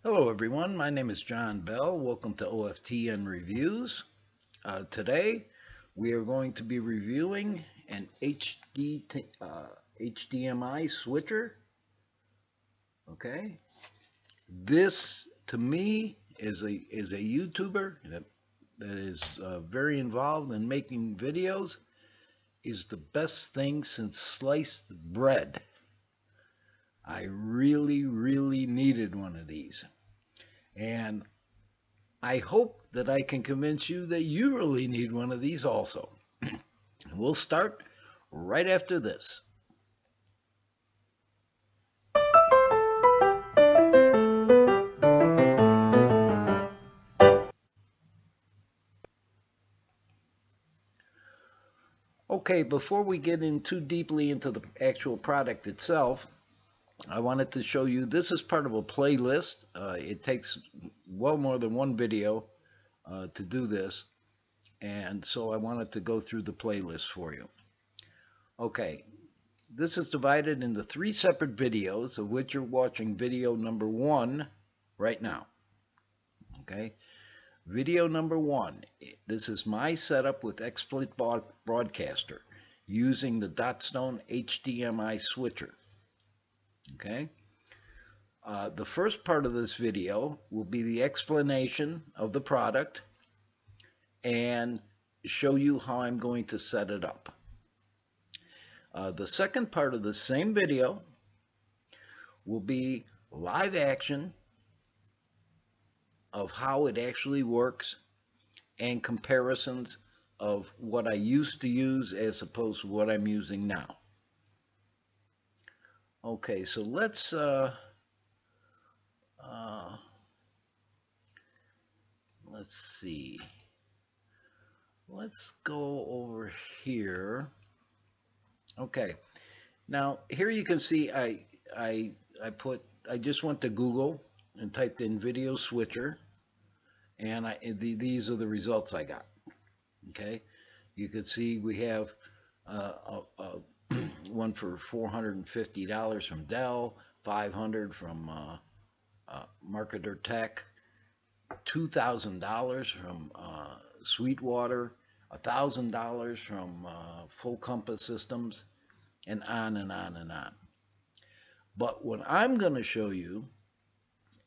Hello everyone, my name is John Bell. Welcome to OFTN Reviews. Today we are going to be reviewing an HDMI switcher. Okay, this to me is a YouTuber that is very involved in making videos. Is the best thing since sliced bread. I really needed one of these. And I hope that I can convince you that you really need one of these also. We'll start right after this. Okay, before we get in too deeply into the actual product itself, I wanted to show you this is part of a playlist. It takes well more than one video to do this, and so I wanted to go through the playlist for you. Okay, this is divided into 3 separate videos, of which you're watching video number 1 right now. Okay, video number 1. This is my setup with XSPLIT Broadcaster using the Dotstone HDMI switcher. Okay, the first part of this video will be the explanation of the product and show you how I'm going to set it up. The second part of the same video will be live action of how it actually works and comparisons of what I used to use as opposed to what I'm using now. Okay, so let's see. Let's go over here. Okay, now here you can see I just went to Google and typed in video switcher, and these are the results I got. Okay, you can see we have one for $450 from Dell, $500 from Marketer Tech, $2,000 from Sweetwater, $1,000 from Full Compass Systems, and on and on and on. But what I'm going to show you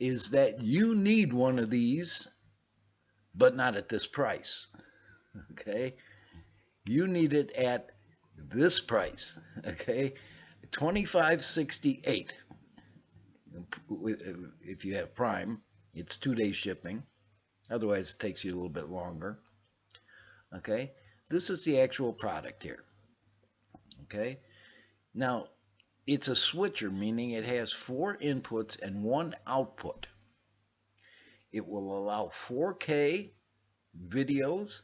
is that you need one of these, but not at this price. Okay, you need it at this price. Okay, $25.68. If you have Prime, it's 2-day shipping. Otherwise, it takes you a little bit longer. Okay, this is the actual product here. Okay, now it's a switcher, meaning it has 4 inputs and 1 output. It will allow 4K videos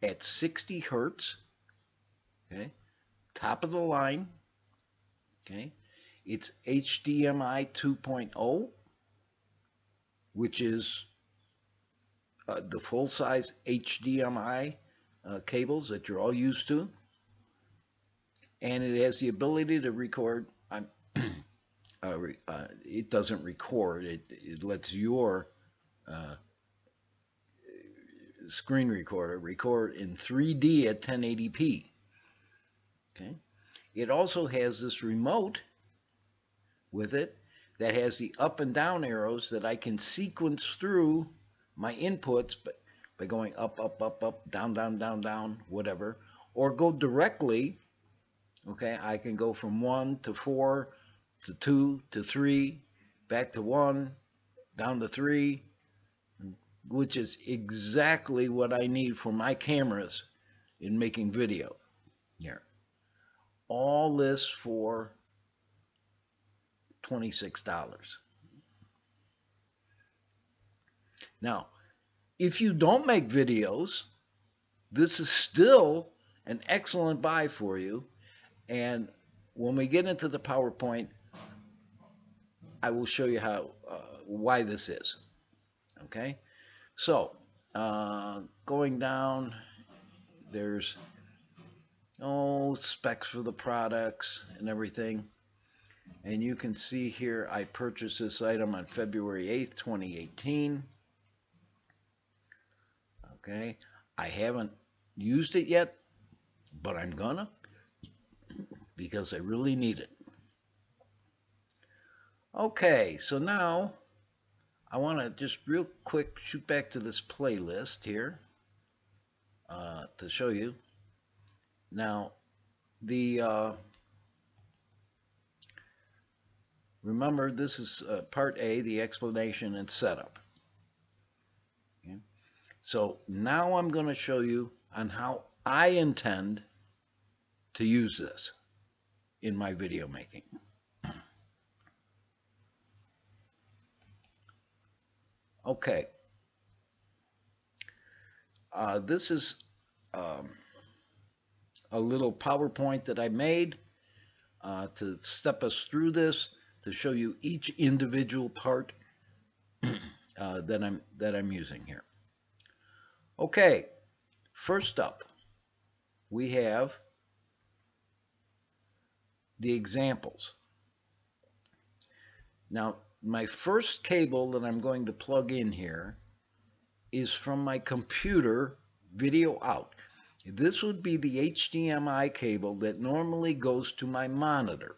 at 60 hertz. Okay, top of the line. Okay, it's HDMI 2.0, which is the full-size HDMI cables that you're all used to, and it has the ability to record. It doesn't record. It lets your screen recorder record in 3D at 1080p. Okay, it also has this remote with it that has the up and down arrows that I can sequence through my inputs by going up, down, down, whatever, or go directly. Okay, I can go from 1 to 4 to 2 to 3, back to 1, down to 3, which is exactly what I need for my cameras in making video here. All this for $26. Now, if you don't make videos, this is still an excellent buy for you. And when we get into the PowerPoint, I will show you how why this is. Okay, so going down, there's specs for the products and everything. And you can see here I purchased this item on February 8th, 2018. Okay, I haven't used it yet, but I'm gonna, because I really need it. Okay, so now I want to just real quick shoot back to this playlist here to show you. Now, remember, this is part A, the explanation and setup. Okay. So now I'm going to show you on how I intend to use this in my video making. Okay. This is a little PowerPoint that I made to step us through this, to show you each individual part that I'm using here. Okay, first up, we have the examples. Now, my first cable that I'm going to plug in here is from my computer video out. This would be the HDMI cable that normally goes to my monitor.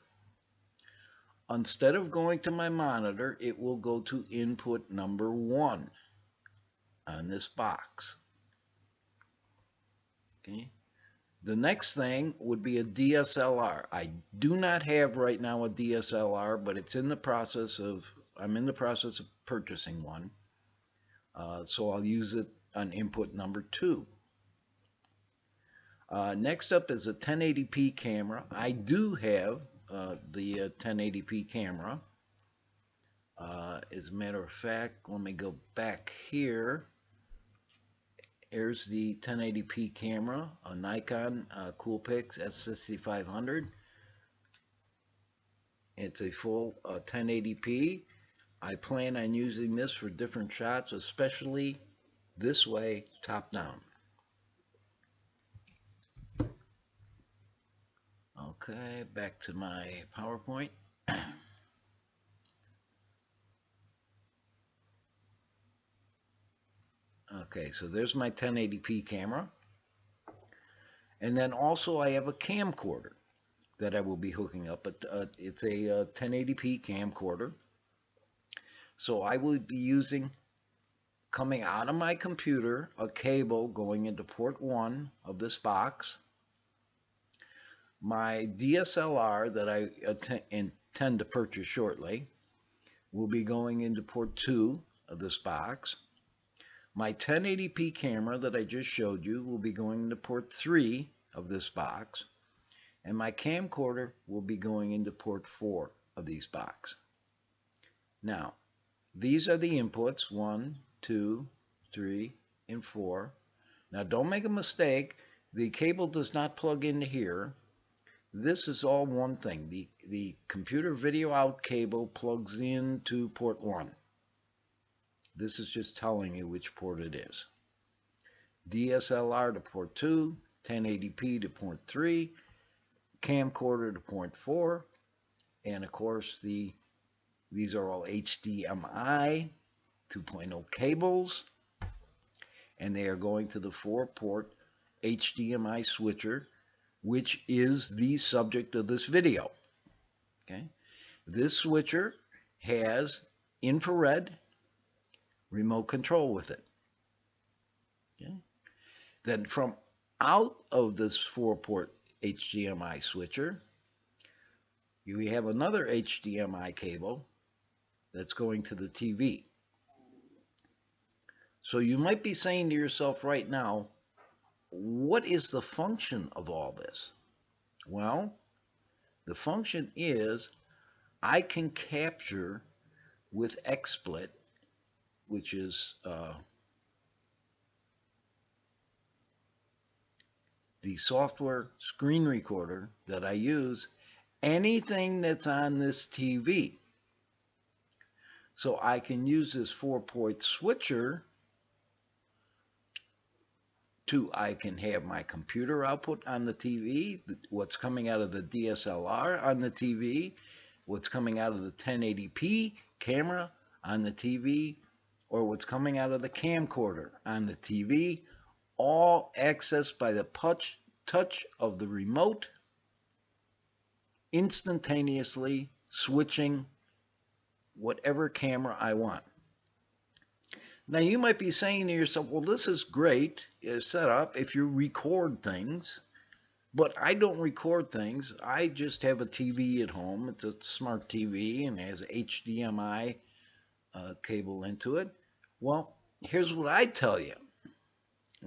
Instead of going to my monitor, it will go to input number 1 on this box. Okay. The next thing would be a DSLR. I do not have right now a DSLR, but it's in the process of, I'm in the process of purchasing one. So I'll use it on input number 2. Next up is a 1080p camera. I do have the 1080p camera. As a matter of fact, let me go back here. Here's the 1080p camera, a Nikon Coolpix S6500. It's a full 1080p. I plan on using this for different shots, especially this way, top down. Okay, back to my PowerPoint. Okay, so there's my 1080p camera. And then also I have a camcorder that I will be hooking up. It's a 1080p camcorder. So I will be using, coming out of my computer, a cable going into port 1 of this box. My DSLR that I intend to purchase shortly will be going into port 2 of this box. My 1080p camera that I just showed you will be going into port 3 of this box. And my camcorder will be going into port 4 of these boxes. Now, these are the inputs, 1, 2, 3, and 4. Now, don't make a mistake. The cable does not plug into here. This is all one thing. The computer video out cable plugs into port 1. This is just telling you which port it is. DSLR to port 2, 1080p to port 3, camcorder to port 4, and of course these are all HDMI 2.0 cables, and they are going to the 4-port HDMI switcher, which is the subject of this video. Okay, this switcher has infrared remote control with it. Okay, then from out of this 4-port HDMI switcher, you have another HDMI cable that's going to the TV. So you might be saying to yourself right now, what is the function of all this? Well, the function is I can capture with XSPLIT, which is the software screen recorder that I use, anything that's on this TV. So I can use this 4-port switcher I can have my computer output on the TV, what's coming out of the DSLR on the TV, what's coming out of the 1080p camera on the TV, or what's coming out of the camcorder on the TV, all accessed by the touch of the remote, instantaneously switching whatever camera I want. Now you might be saying to yourself, well, this is great setup if you record things, but I don't record things. I just have a TV at home. It's a smart TV and has HDMI cable into it. Well, here's what I tell you,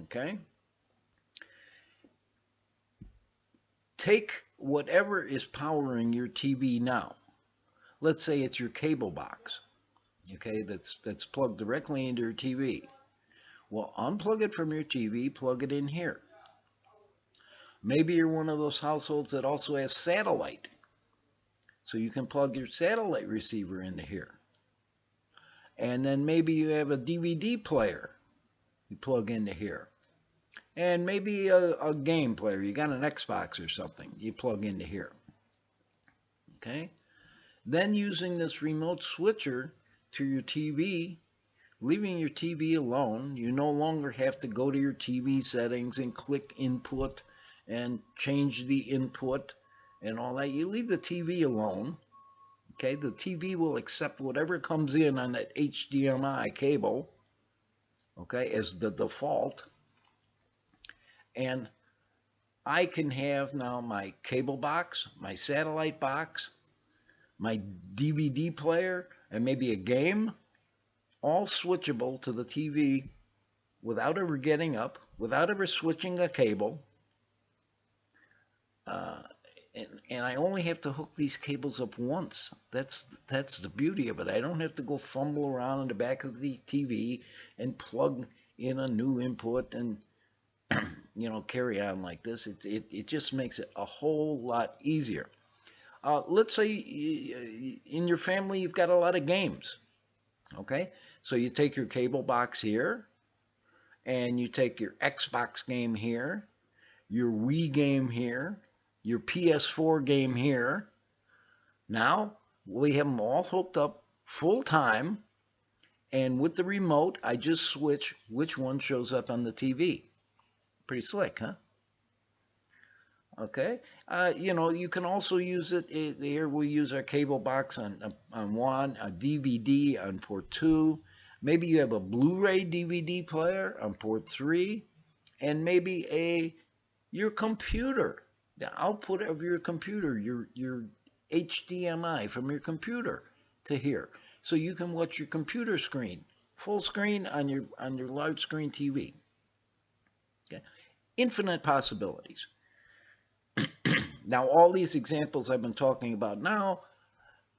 okay? Take whatever is powering your TV now. Let's say it's your cable box, okay, that's plugged directly into your TV. Well, unplug it from your TV, plug it in here. Maybe you're one of those households that also has satellite, so you can plug your satellite receiver into here. And then maybe you have a DVD player you plug into here. And maybe a game player, you got an Xbox or something, you plug into here. Okay? Then using this remote switcher to your TV, leaving your TV alone, you no longer have to go to your TV settings and click input and change the input and all that. You leave the TV alone. Okay, the TV will accept whatever comes in on that HDMI cable, okay, as the default. And I can have now my cable box, my satellite box, my DVD player, and maybe a game, all switchable to the TV without ever getting up, without ever switching a cable. And I only have to hook these cables up once. That's the beauty of it. I don't have to go fumble around in the back of the TV and plug in a new input and carry on like this. It just makes it a whole lot easier. Let's say in your family you've got a lot of games. Okay, so you take your cable box here, and you take your Xbox game here, your Wii game here, your PS4 game here. Now we have them all hooked up full time, and with the remote I just switch which one shows up on the TV. Pretty slick, huh? Okay, you can also use it here. We use our cable box on one, a DVD on port 2. Maybe you have a Blu-ray DVD player on port 3, and maybe your computer, the output of your computer, your HDMI from your computer to here, so you can watch your computer screen full screen on your large screen TV. Okay, infinite possibilities. Now, all these examples I've been talking about now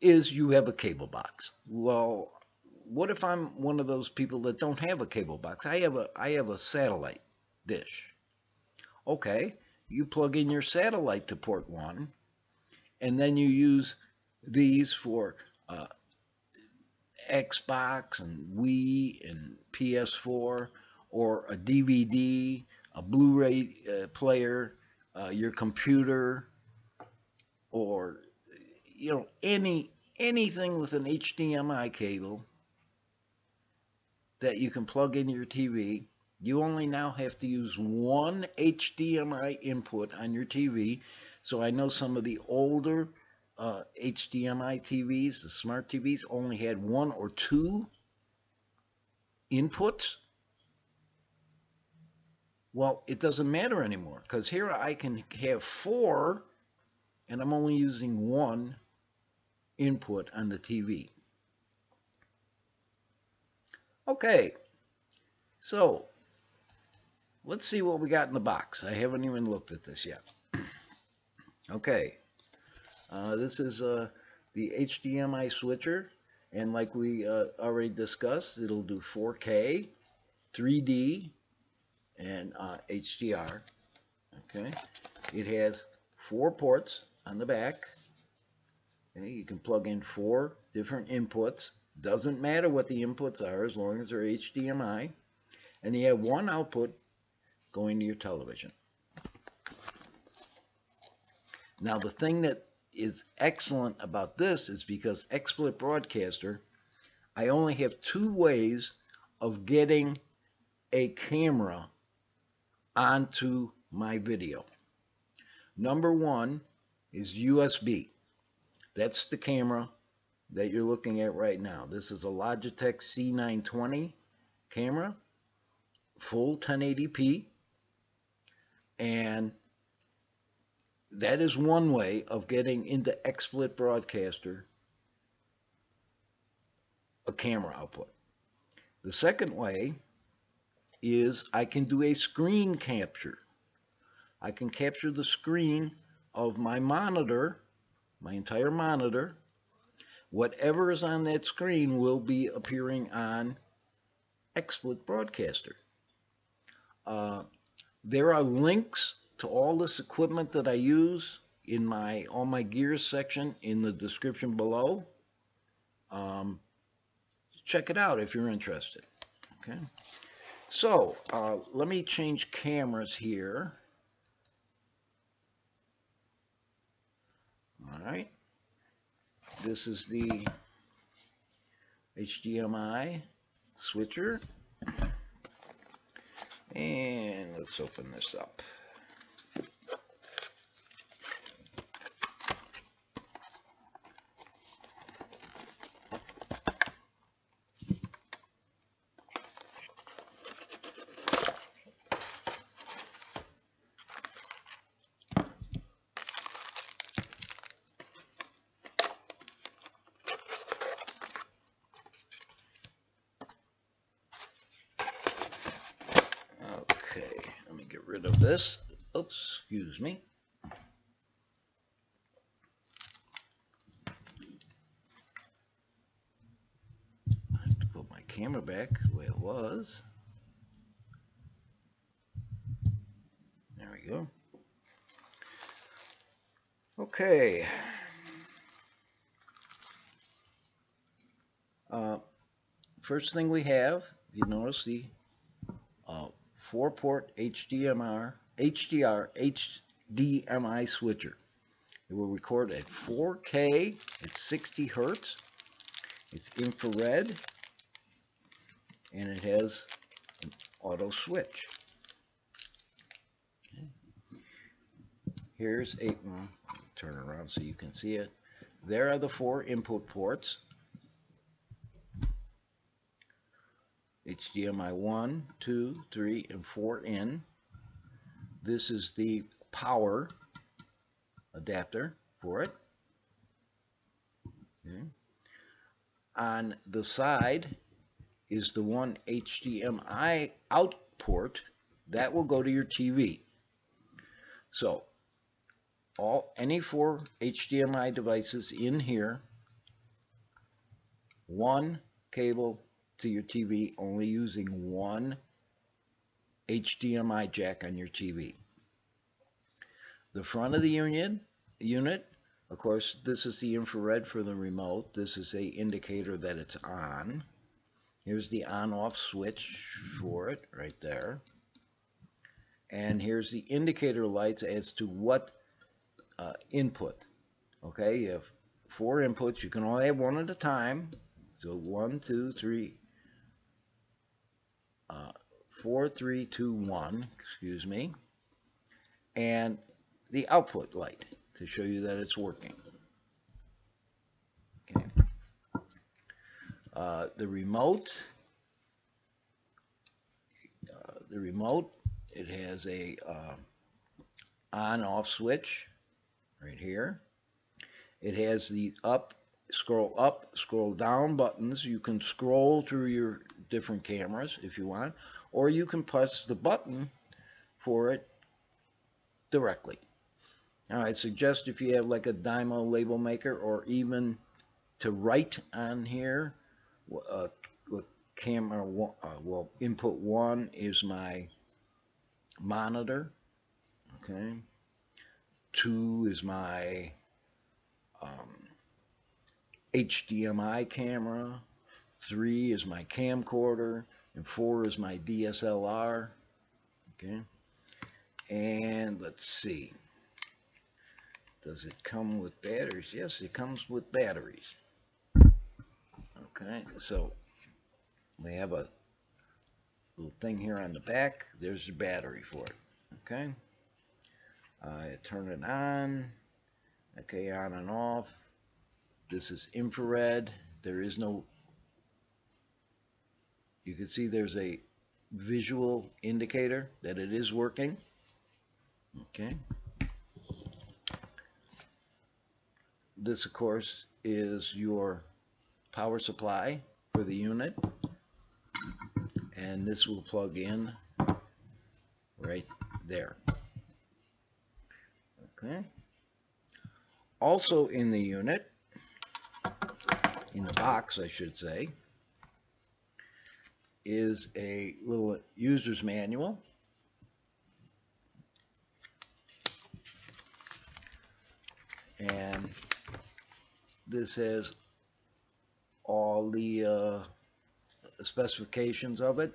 is you have a cable box. Well, what if I'm one of those people that don't have a cable box? I have a satellite dish. Okay, you plug in your satellite to port 1, and then you use these for Xbox and Wii and PS4, or a DVD, a Blu-ray player, your computer, or anything with an HDMI cable that you can plug into your TV. You only now have to use one HDMI input on your TV. So I know some of the older HDMI TVs, the smart TVs, only had 1 or 2 inputs. Well, it doesn't matter anymore, because here I can have 4, and I'm only using 1 input on the TV. Okay, so let's see what we got in the box. I haven't even looked at this yet. Okay, this is the HDMI switcher, and like we already discussed, it'll do 4K, 3D, and HDR. Okay, it has 4 ports on the back. Okay, you can plug in 4 different inputs. Doesn't matter what the inputs are as long as they're HDMI. And you have 1 output going to your television. Now the thing that is excellent about this is because XSPLIT Broadcaster, I only have two ways of getting a camera onto my video. Number one is USB. That's the camera that you're looking at right now. This is a Logitech C920 camera, full 1080p, and that is one way of getting into XSPLIT Broadcaster a camera output. The second way is I can do a screen capture. I can capture the screen of my monitor, my entire monitor. Whatever is on that screen will be appearing on XSPLIT Broadcaster. There are links to all this equipment that I use in all my gears section in the description below. Check it out if you're interested. Okay. So let me change cameras here. All right. This is the HDMI switcher. And let's open this up. Okay, let me get rid of this. Oops, excuse me. I have to put my camera back the way it was. There we go. Okay. First thing we have, you notice the 4-port HDMI switcher. It will record at 4K at 60 Hertz. It's infrared, and it has an auto switch. Okay. Here's a, turn around so you can see it. There are the 4 input ports. HDMI 1, 2, 3, and 4 in. This is the power adapter for it. Okay. On the side is the one HDMI out port that will go to your TV. So any 4 HDMI devices in here, one cable to your TV, only using one HDMI jack on your TV. The front of the unit, of course, this is the infrared for the remote. This is a indicator that it's on. Here's the on-off switch for it right there. And here's the indicator lights as to what input. Okay, you have 4 inputs. You can only have one at a time. So 1, 2, 3, 4, 3, 2, 1, excuse me, and the output light to show you that it's working. Okay. The remote, it has a on-off switch right here. It has the up, scroll down buttons. You can scroll through your different cameras if you want, or you can press the button for it directly. Now, I suggest if you have like a Dymo label maker, or even to write on here, camera, well, input 1 is my monitor, okay, 2 is my HDMI camera, 3 is my camcorder, and 4 is my DSLR. Okay, and let's see. Does it come with batteries? Yes, it comes with batteries. Okay, so we have a little thing here on the back. There's the battery for it. Okay, turn it on. Okay, on and off. This is infrared. There is no, you can see there's a visual indicator that it is working. Okay. This, of course, is your power supply for the unit, and this will plug in right there. Okay. Also in the unit, in the box I should say, is a little user's manual. And this has all the specifications of it,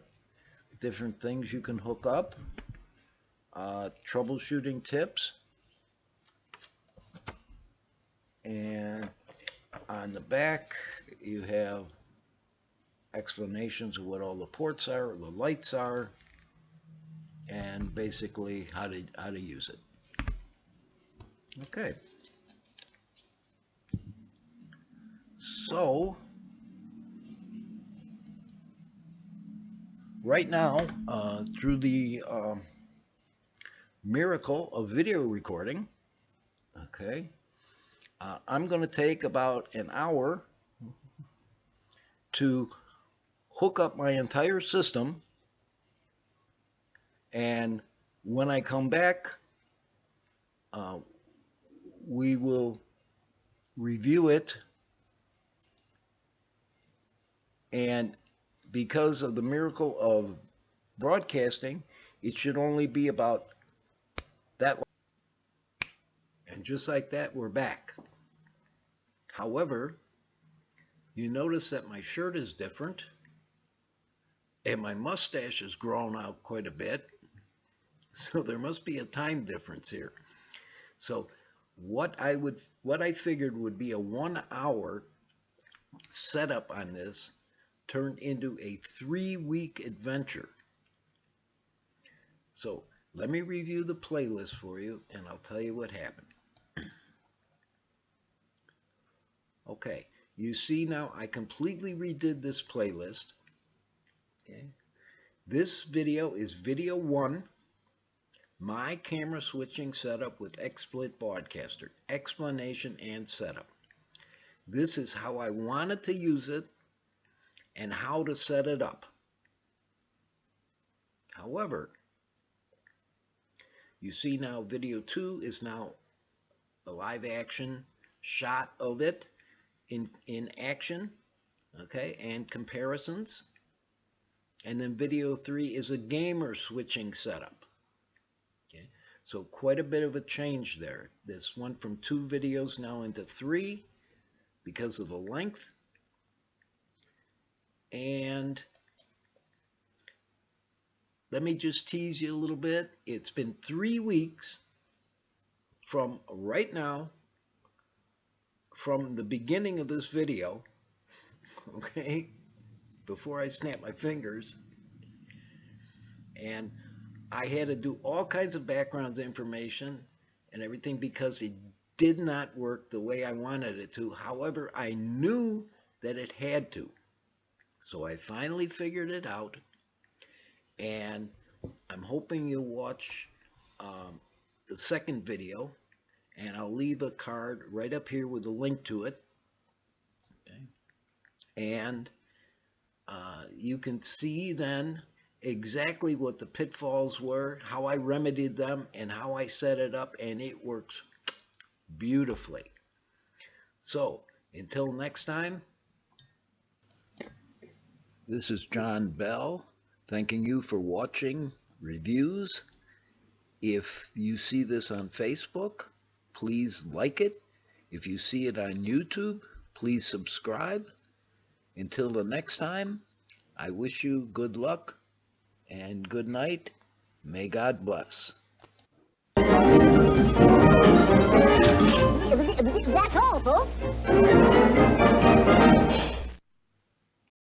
different things you can hook up, troubleshooting tips, and on the back you have explanations of what all the ports are, the lights are, and basically how to use it. Okay. So right now, through the miracle of video recording, okay, I'm going to take about an hour to hook up my entire system, and when I come back, we will review it. And because of the miracle of broadcasting, it should only be about that long. And just like that, we're back. However, you notice that my shirt is different, and my mustache has grown out quite a bit. So there must be a time difference here. So what I figured would be a 1 hour setup on this turned into a 3-week adventure. So let me review the playlist for you, and I'll tell you what happened. Okay, you see now I completely redid this playlist. Okay. This video is video 1, my camera switching setup with XSPLIT Broadcaster, explanation and setup. This is how I wanted to use it and how to set it up. However, you see now video 2 is now a live action shot of it in action, okay, and comparisons. And then video 3 is a gamer switching setup. Okay, so quite a bit of a change there. This went from 2 videos now into 3 because of the length. And let me just tease you a little bit. It's been 3 weeks from right now, from the beginning of this video, okay, before I snap my fingers, and I had to do all kinds of background information and everything because it did not work the way I wanted it to. However, I knew that it had to. So I finally figured it out, and I'm hoping you'll watch the second video, and I'll leave a card right up here with a link to it. Okay. And you can see then exactly what the pitfalls were, how I remedied them, and how I set it up, and it works beautifully. So until next time, this is John Bell thanking you for watching reviews. If you see this on Facebook, please like it. If you see it on YouTube, please subscribe. Until the next time, I wish you good luck and good night. May God bless. level